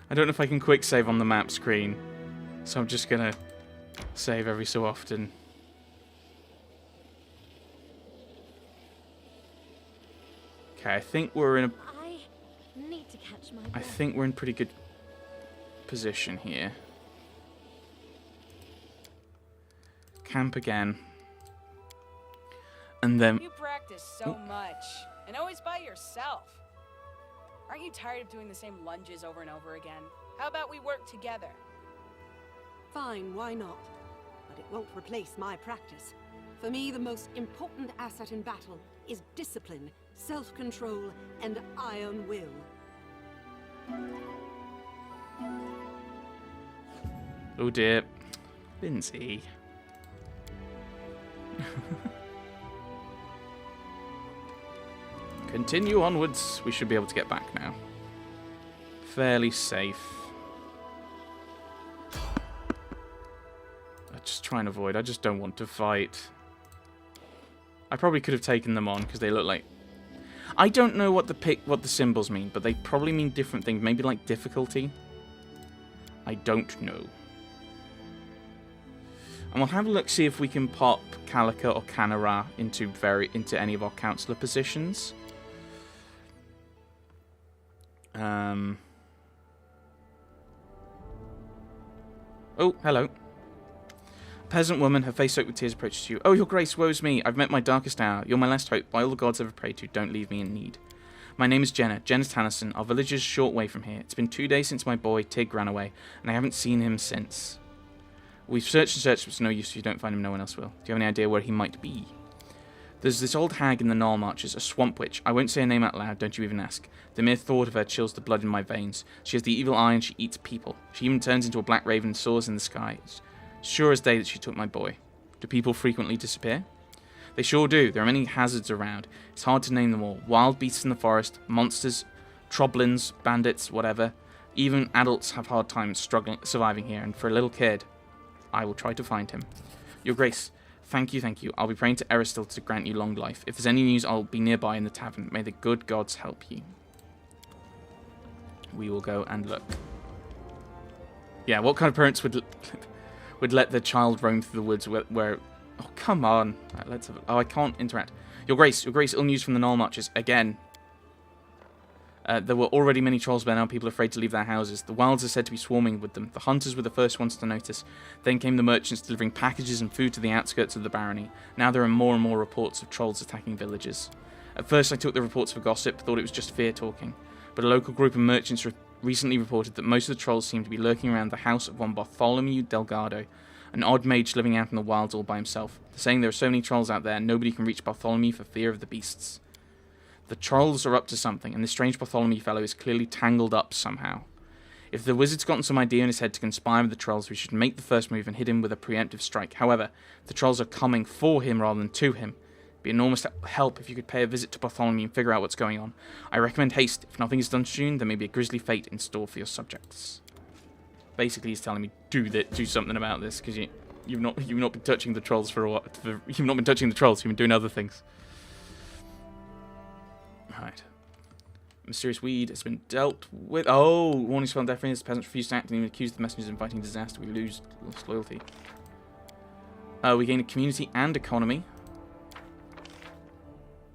I don't know if I can quick save on the map screen. So I'm just gonna save every so often. Okay, I think we're in a... I think we're in pretty good position here. Camp again. And then... You practice so much, and always by yourself. Aren't you tired of doing the same lunges over and over again? How about we work together? Fine, why not? But it won't replace my practice. For me, the most important asset in battle is discipline, self-control, and iron will. Oh dear. Lindsay. Continue onwards. We should be able to get back now. Fairly safe. I just try and avoid. I just don't want to fight. I probably could have taken them on because they look like... I don't know what the symbols mean, but they probably mean different things. Maybe like difficulty. I don't know. And we'll have a look, see if we can pop Calica or Canara into any of our councillor positions. Oh, hello. A peasant woman, her face soaked with tears, approaches you. Oh, your grace, woe's me. I've met my darkest hour. You're my last hope. By all the gods I've ever prayed to, don't leave me in need. My name is Jenna Tannison. Our village is a short way from here. It's been 2 days since my boy, Tig, ran away, and I haven't seen him since. We've searched and searched, but it's no use. If you don't find him, no one else will. Do you have any idea where he might be? There's this old hag in the Gnarl Marches, a swamp witch. I won't say her name out loud, don't you even ask. The mere thought of her chills the blood in my veins. She has the evil eye and she eats people. She even turns into a black raven and soars in the sky. It's sure as day that she took my boy. Do people frequently disappear? They sure do. There are many hazards around. It's hard to name them all. Wild beasts in the forest, monsters, troblins, bandits, whatever. Even adults have hard times surviving here, and for a little kid, I will try to find him. Your Grace, thank you, thank you. I'll be praying to Eristil to grant you long life. If there's any news, I'll be nearby in the tavern. May the good gods help you. We will go and look. Yeah, what kind of parents would let their child roam through the woods where oh, come on. Right, let's have oh, I can't interact. Your Grace, ill news from the Gnarl Marches. Again. There were already many trolls by now, people afraid to leave their houses. The wilds are said to be swarming with them. The hunters were the first ones to notice. Then came the merchants delivering packages and food to the outskirts of the barony. Now there are more and more reports of trolls attacking villages. At first I took the reports for gossip, thought it was just fear talking. But a local group of merchants recently reported that most of the trolls seem to be lurking around the house of one Bartholomew Delgado, an odd mage living out in the wilds all by himself. They're saying there are so many trolls out there, nobody can reach Bartholomew for fear of the beasts. The trolls are up to something, and this strange Bartholomew fellow is clearly tangled up somehow. If the wizard's gotten some idea in his head to conspire with the trolls, we should make the first move and hit him with a preemptive strike. However, the trolls are coming for him rather than to him. It'd be enormous help if you could pay a visit to Bartholomew and figure out what's going on. I recommend haste. If nothing is done soon, there may be a grisly fate in store for your subjects. Basically, he's telling me do something about this because you've not been touching the trolls for a while. You've not been touching the trolls. You've been doing other things. Right. Mysterious weed has been dealt with. Oh, warning spell death as the peasants refuse to act and even accuse the messengers of inviting disaster. We lose loyalty. We gain a community and economy.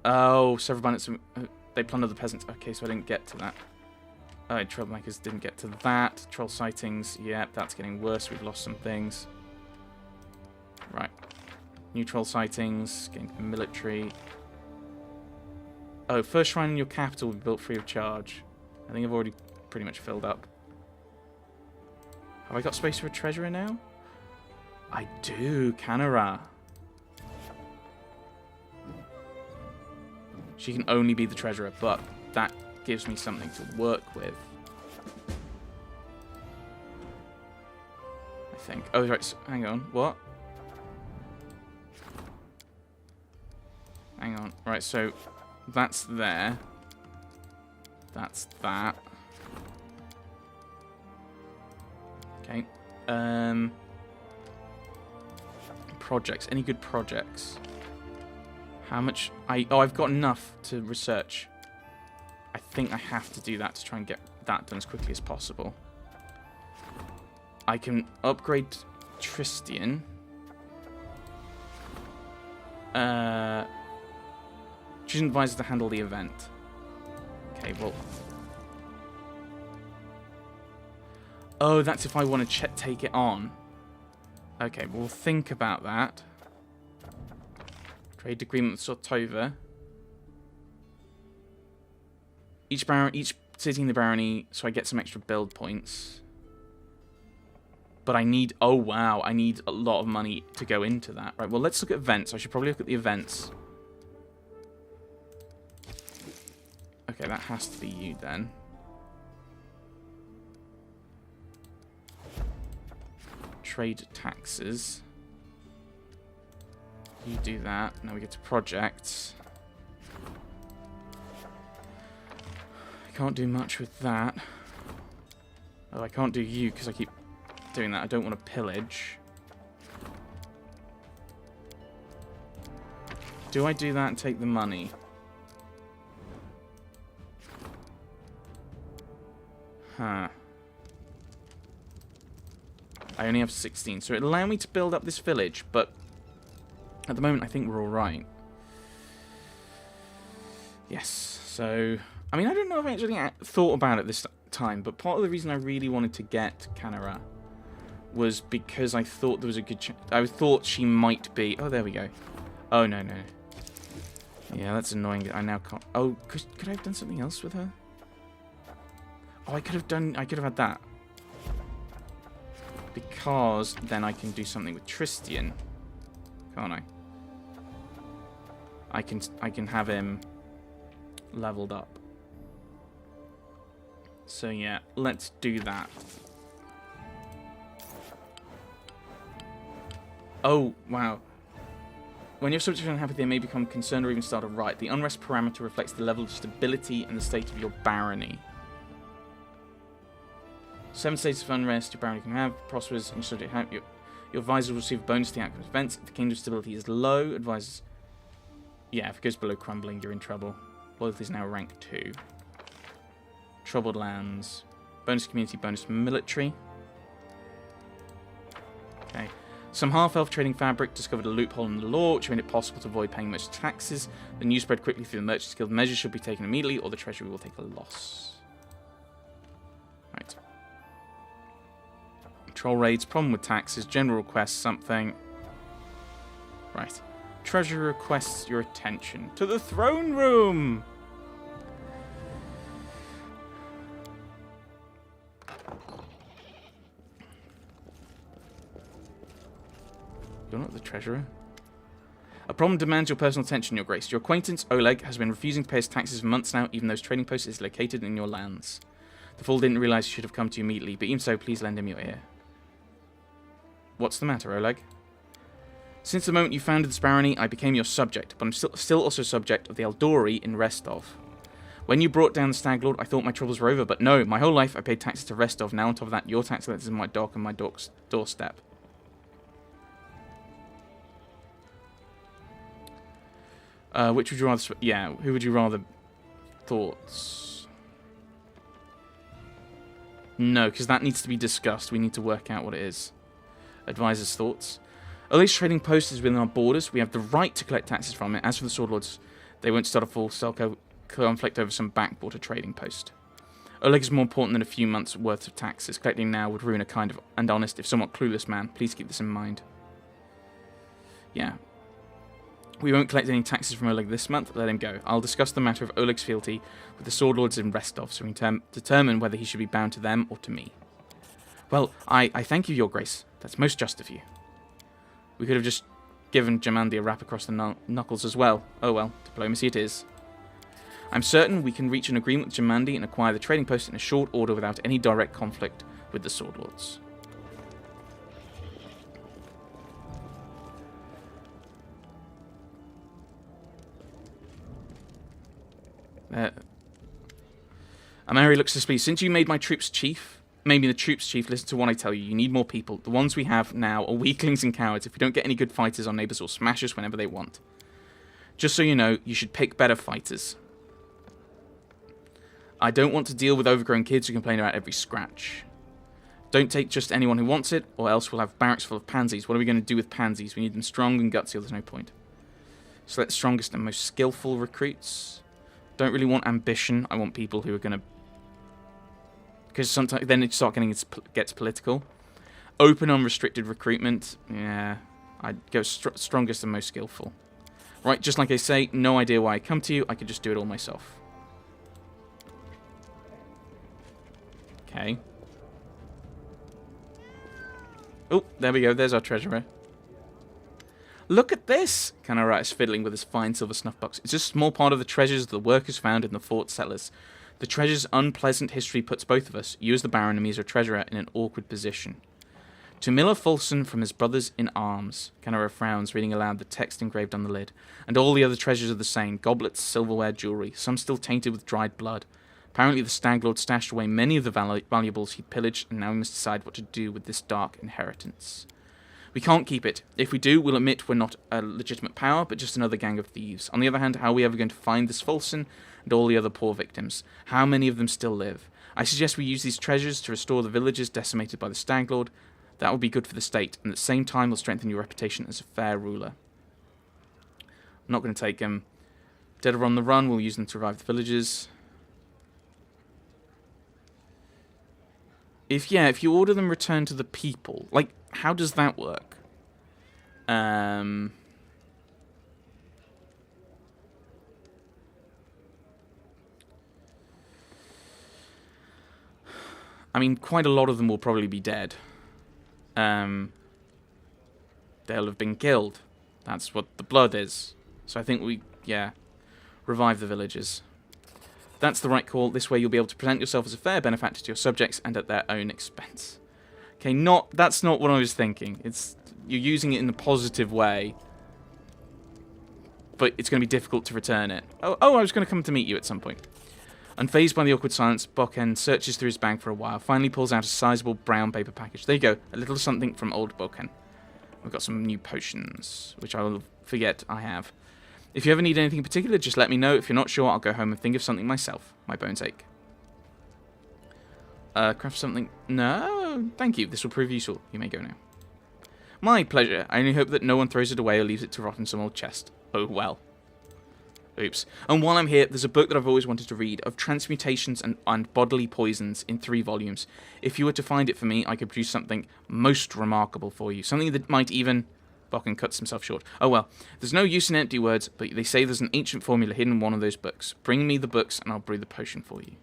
Oh, several bandits. They plunder the peasants. Okay, so I didn't get to that. Alright, troublemakers didn't get to that. Troll sightings. Yep, that's getting worse. We've lost some things. Right. New troll sightings. Getting military. Oh, first shrine in your capital will be built free of charge. I think I've already pretty much filled up. Have I got space for a treasurer now? I do, Canara. She can only be the treasurer, but that gives me something to work with. I think. Oh, right, so, hang on. What? Hang on. Right, so that's there. That's that. Okay. Projects. Any good projects? How much? I've got enough to research. I think I have to do that to try and get that done as quickly as possible. I can upgrade Tristian. Choose an advisor to handle the event. Okay, well... Oh, that's if I want to take it on. Okay, we'll think about that. Trade agreement with Sortova. Each city in the barony, so I get some extra build points. But I need... Oh, wow. I need a lot of money to go into that. Right, well, let's look at events. I should probably look at the events. Okay, that has to be you, then. Trade taxes. You do that. Now we get to projects. I can't do much with that. Oh, I can't do you because I keep doing that. I don't want to pillage. Do I do that and take the money? Huh. I only have 16, so it'll allow me to build up this village, but at the moment I think we're alright. Yes, so... I mean, I don't know if I actually thought about it this time, but part of the reason I really wanted to get Canara was because I thought there was a good chance... I thought she might be... Oh, there we go. Oh, no, no. Yeah, that's annoying. I now can't... Oh, could I have done something else with her? Oh, I could have had that. Because then I can do something with Tristian. Can't I? I can have him leveled up. So yeah, let's do that. Oh, wow. When your subjects are unhappy, they may become concerned or even start a riot. The unrest parameter reflects the level of stability and the state of your barony. 7 states of unrest your barony can have. Prosperous and your subject have. Your advisor will receive a bonus to the outcome of events. If the kingdom's stability is low, advisors... Yeah, if it goes below crumbling, you're in trouble. Loyalty is now rank 2. Troubled lands. Bonus community, bonus military. Okay. Some half-elf trading fabric discovered a loophole in the law, which made it possible to avoid paying most taxes. The news spread quickly through the Merchants Guild. Measures should be taken immediately, or the treasury will take a loss. Right. Troll raids, problem with taxes, general requests, something. Right. Treasury requests your attention. To the throne room! You're not the treasurer. A problem demands your personal attention, Your Grace. Your acquaintance, Oleg, has been refusing to pay his taxes for months now, even though his trading post is located in your lands. The fool didn't realize he should have come to you immediately, but even so, please lend him your ear. What's the matter, Oleg? Since the moment you founded this barony, I became your subject, but I'm still also subject of the Eldori in Restov. When you brought down the Stag Lord, I thought my troubles were over, but no, my whole life I paid taxes to Restov. Now on top of that, your tax collectors in my dock and my doorstep. Which would you rather... Yeah, who would you rather... Thoughts? No, because that needs to be discussed. We need to work out what it is. Advisor's thoughts. Oleg's trading post is within our borders. We have the right to collect taxes from it. As for the Sword Lords, they won't start a full-scale conflict over some backwater trading post. Oleg is more important than a few months' worth of taxes. Collecting now would ruin a kind of and honest, if somewhat clueless man. Please keep this in mind. Yeah. We won't collect any taxes from Oleg this month. Let him go. I'll discuss the matter of Oleg's fealty with the Sword Lords in Restov, so we can determine whether he should be bound to them or to me. Well, I thank you, Your Grace. That's most just of you. We could have just given Jamandi a rap across the knuckles as well. Oh well, diplomacy it is. I'm certain we can reach an agreement with Jamandi and acquire the trading post in a short order without any direct conflict with the Sword Lords. Amari looks suspicious. Since you made my troops chief, made me the troops chief, listen to what I tell you. You need more people. The ones we have now are weaklings and cowards. If we don't get any good fighters, our neighbors will smash us whenever they want. Just so you know, you should pick better fighters. I don't want to deal with overgrown kids who complain about every scratch. Don't take just anyone who wants it, or else we'll have barracks full of pansies. What are we going to do with pansies? We need them strong and gutsy, or there's no point. Select strongest and most skillful recruits. Don't really want ambition. I want people who are going to... Because sometimes then it gets political. Open unrestricted recruitment. Yeah, I'd go strongest and most skillful. Right, just like I say, no idea why I come to you. I could just do it all myself. Okay. Oh, there we go. There's our treasurer. Look at this! Kanara is fiddling with his fine silver snuff box. It's just a small part of the treasures the workers found in the fort cellars. The treasure's unpleasant history puts both of us, you as the Baron and me as our treasurer, in an awkward position. To Miller Fulson from his brothers in arms. Kanara frowns, reading aloud the text engraved on the lid. And all the other treasures are the same. Goblets, silverware, jewellery, some still tainted with dried blood. Apparently the Stag Lord stashed away many of the valuables he'd pillaged, and now we must decide what to do with this dark inheritance. We can't keep it. If we do, we'll admit we're not a legitimate power, but just another gang of thieves. On the other hand, how are we ever going to find this Fulson and all the other poor victims? How many of them still live? I suggest we use these treasures to restore the villages decimated by the Stag Lord. That will be good for the state, and at the same time will strengthen your reputation as a fair ruler. I'm not going to take them. Dead or on the run, we'll use them to revive the villages. If you order them returned to the people, like, how does that work? I mean, quite a lot of them will probably be dead. They'll have been killed. That's what the blood is. So I think revive the villagers. That's the right call. This way you'll be able to present yourself as a fair benefactor to your subjects and at their own expense. Okay, that's not what I was thinking. You're using it in a positive way, but it's going to be difficult to return it. Oh, I was going to come to meet you at some point. Unfazed by the awkward silence, Bokken searches through his bag for a while, finally pulls out a sizable brown paper package. There you go, a little something from old Bokken. We've got some new potions, which I will forget I have. If you ever need anything in particular, just let me know. If you're not sure, I'll go home and think of something myself. My bones ache. Craft something... No, thank you. This will prove useful. You may go now. My pleasure. I only hope that no one throws it away or leaves it to rot in some old chest. Oh, well. Oops. And while I'm here, there's a book that I've always wanted to read of transmutations and bodily poisons in 3 volumes. If you were to find it for me, I could produce something most remarkable for you. Something that might even... Bokken cuts himself short. Oh well, there's no use in empty words, but they say there's an ancient formula hidden in one of those books. Bring me the books and I'll brew the potion for you.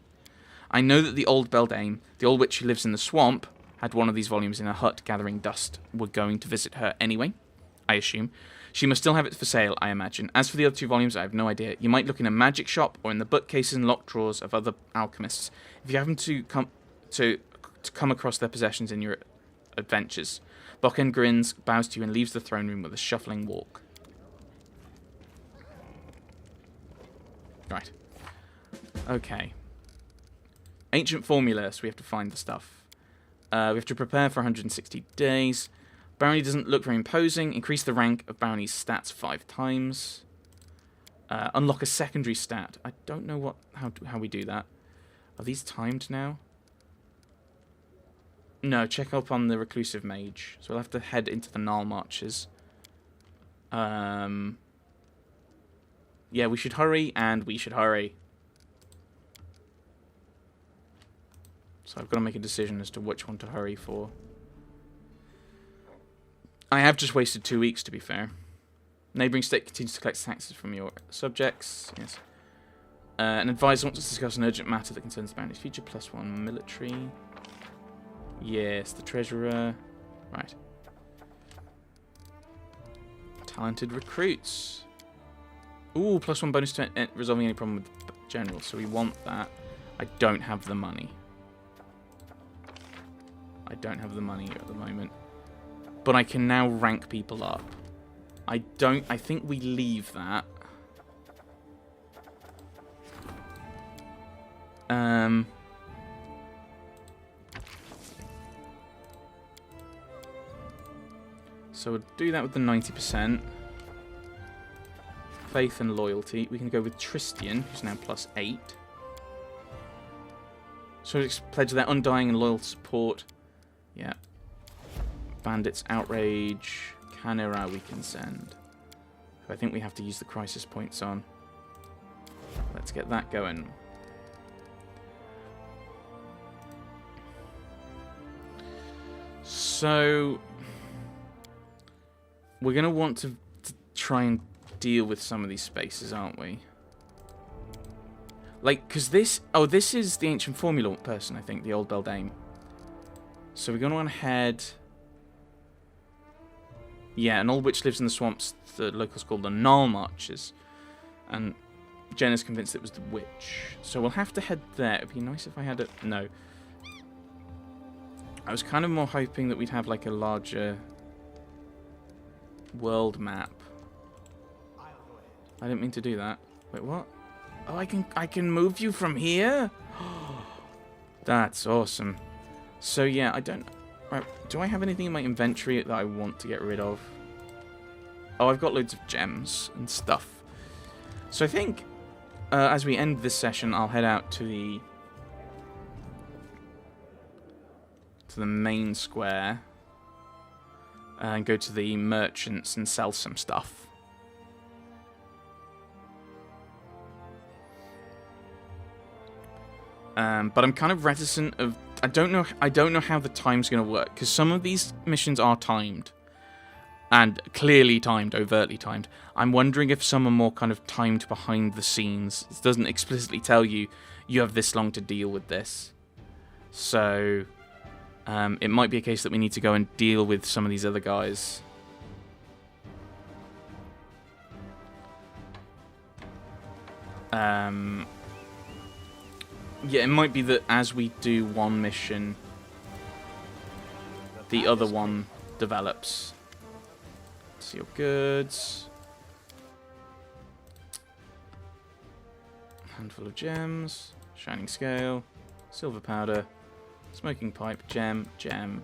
I know that the old beldame, the old witch who lives in the swamp, had one of these volumes in her hut gathering dust. We're going to visit her anyway, I assume. She must still have it for sale, I imagine. As for the other 2 volumes, I have no idea. You might look in a magic shop or in the bookcases and locked drawers of other alchemists. If you happen to come across their possessions in your adventures. Bokken grins, bows to you, and leaves the throne room with a shuffling walk. Right. Okay. Ancient formula, so we have to find the stuff. We have to prepare for 160 days. Barony doesn't look very imposing. Increase the rank of Barony's stats 5 times. Unlock a secondary stat. I don't know how we do that. Are these timed now? No, check up on the Reclusive Mage. So we'll have to head into the Gnarl Marches. Yeah, we should hurry, and we should hurry. So I've got to make a decision as to which one to hurry for. I have just wasted 2 weeks, to be fair. Neighbouring state continues to collect taxes from your subjects. Yes. An advisor wants to discuss an urgent matter that concerns the bounty's future. +1 military. Yes, the treasurer. Right. Talented recruits. Ooh, +1 bonus to resolving any problem with the general. So we want that. I don't have the money. I don't have the money at the moment. But I can now rank people up. I think we leave that. So we'll do that with the 90%. Faith and loyalty. We can go with Tristian, who's now +8. So it's pledge their undying and loyal support. Yeah. Bandits, Outrage, Canera we can send. Who I think we have to use the crisis points on. Let's get that going. So we're going to want to try and deal with some of these spaces, aren't we? Like, because this... Oh, this is the Ancient Formula person, I think. The Old Beldame. So we're going to want to head... Yeah, an old witch lives in the swamps. The locals call the Null Marches. And Jenna's convinced it was the witch. So we'll have to head there. It'd be nice if I had a... No. I was kind of more hoping that we'd have, like, a larger world map. I didn't mean to do that. Wait, what? Oh, I can move you from here? That's awesome. So, yeah, I don't... Right, do I have anything in my inventory that I want to get rid of? Oh, I've got loads of gems and stuff. So I think, as we end this session, I'll head out to the main square and go to the merchants and sell some stuff. But I'm kind of reticent of... I don't know how the time's going to work, because some of these missions are timed. And clearly timed, overtly timed. I'm wondering if some are more kind of timed behind the scenes. It doesn't explicitly tell you, you have this long to deal with this. So, it might be a case that we need to go and deal with some of these other guys. Yeah, it might be that as we do one mission, the other one develops. See your goods. Handful of gems. Shining scale. Silver powder. Smoking pipe. Gem. Gem.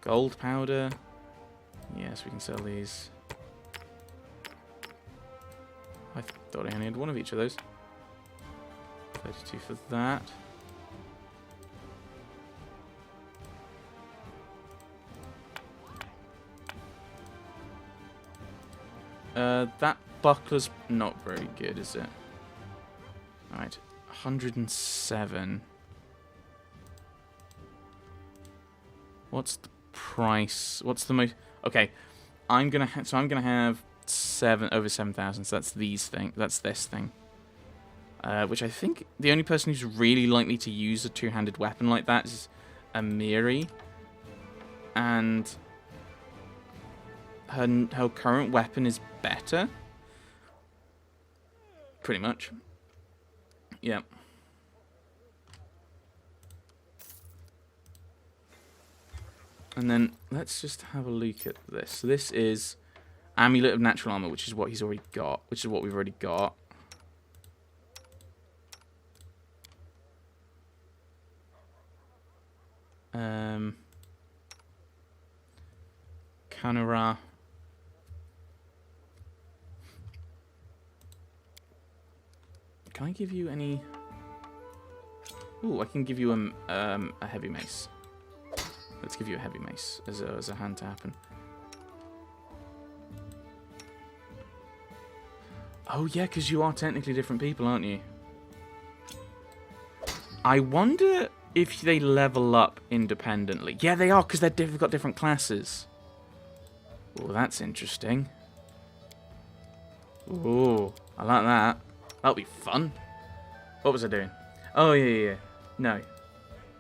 Gold powder. Yes, we can sell these. I thought I only had one of each of those. 32 for that. That buckler's not very good, is it? Alright, 107. What's the price? What's the most... Okay, I'm gonna have over 7,000. So that's these thing. That's this thing. Which I think the only person who's really likely to use a two-handed weapon like that is Amiri. And her current weapon is better. Pretty much. Yeah. And then let's just have a look at this. So this is Amulet of Natural Armor, which is what he's already got, which is what we've already got. Canera. Can I give you any... Ooh, I can give you a heavy mace. Let's give you a heavy mace as a hand to happen. Oh yeah, because you are technically different people, aren't you? I wonder if they level up independently. Yeah, they are, because they've got different classes. Oh, that's interesting. Ooh, I like that. That'll be fun. What was I doing? Oh, yeah. No.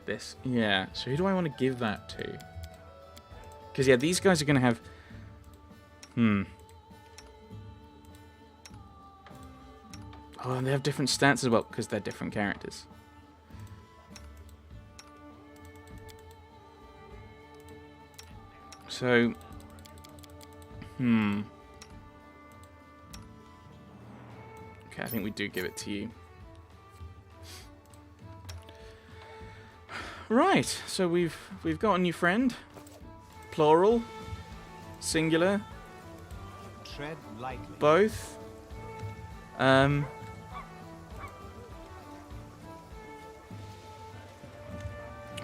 This. Yeah. So who do I want to give that to? Because, yeah, these guys are going to have... Oh, and they have different stats as well, because they're different characters. So... Okay, I think we do give it to you. Right, so we've got a new friend. Plural, singular, Tread lightly. both.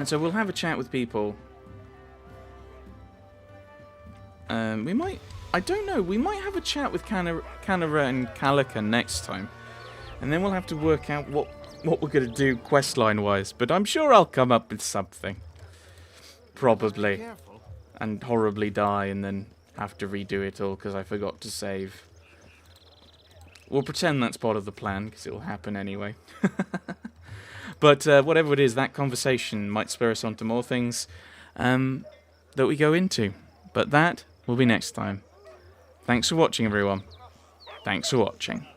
And so we'll have a chat with people. We might... I don't know. We might have a chat with Canara and Calica next time. And then we'll have to work out what we're going to do questline-wise. But I'm sure I'll come up with something. Probably. Careful. And horribly die and then have to redo it all because I forgot to save. We'll pretend that's part of the plan because it will happen anyway. But whatever it is, that conversation might spur us on to more things that we go into. But that will be next time. Thanks for watching, everyone. Thanks for watching.